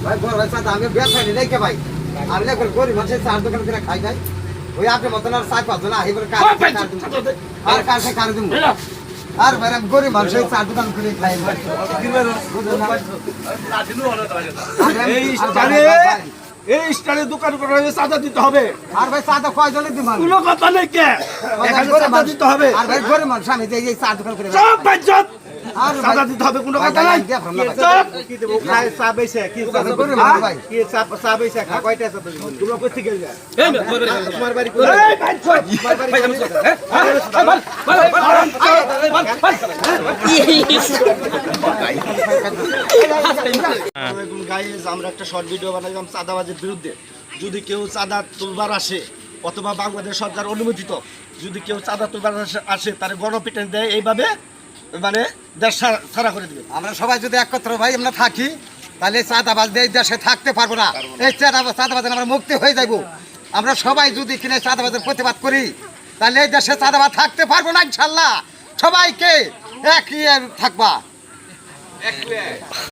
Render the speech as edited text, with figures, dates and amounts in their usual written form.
ভাই বড় ভাই সাদা আমি ব্যবসা নেই কে ভাই আমি না গরিব মানুষের চার দোকান করে খাই যাই ওই আপনার মতন আর 4-5 জন আইবার কার আর কাছে কার দিন আর ভাই আমি গরিব মানুষের চার দোকান করে খাই এই স্টারে দোকান করে চাঁদা দিতে হবে। আর ভাই চাঁদা কয়জনের দিবেন কোনো কথা নেই কে এখানে চাঁদা দিতে হবে। আর ভাই গরিব মানুষ আমি এই চার দোকান করে সব বাজ্জত চাঁদা দিতে হবে কোনো কথা নাই। কি দেব খায় চা বেচে কি গরিব মানুষ ভাই কি চা বেচে খা কয়টা চা তো তোমরা কই থেকে যা তোমার বাড়ি কই এই বাজ্জত তোমার বাড়ি গাইস আমরা একটা শর্ট ভিডিও বানাইলাম চাঁদাবাজির বিরুদ্ধে। যদি কেউ চাঁদা তুলবার আসে অথবা বাংলাদেশ সরকার অনুমোদিত যদি কেউ চাঁদা তুলবার আসে তার গণপিটন দেয় এইভাবে মানে দেশ ছাড়া করে দিবে। আমরা সবাই যদি একত্র ভাই আমরা থাকি তাহলে চাঁদাবাজ এই দেশে থাকতে পারবো না। এই চাঁদাবাজ আমরা মুক্তি হয়ে যাইব। আমরা সবাই যদি কিনে চাঁদাবাজের প্রতিবাদ করি তাহলে এই দেশে চাঁদাবাজ থাকতে পারবো না ইনশাল্লাহ। সবাইকে একই থাকবা।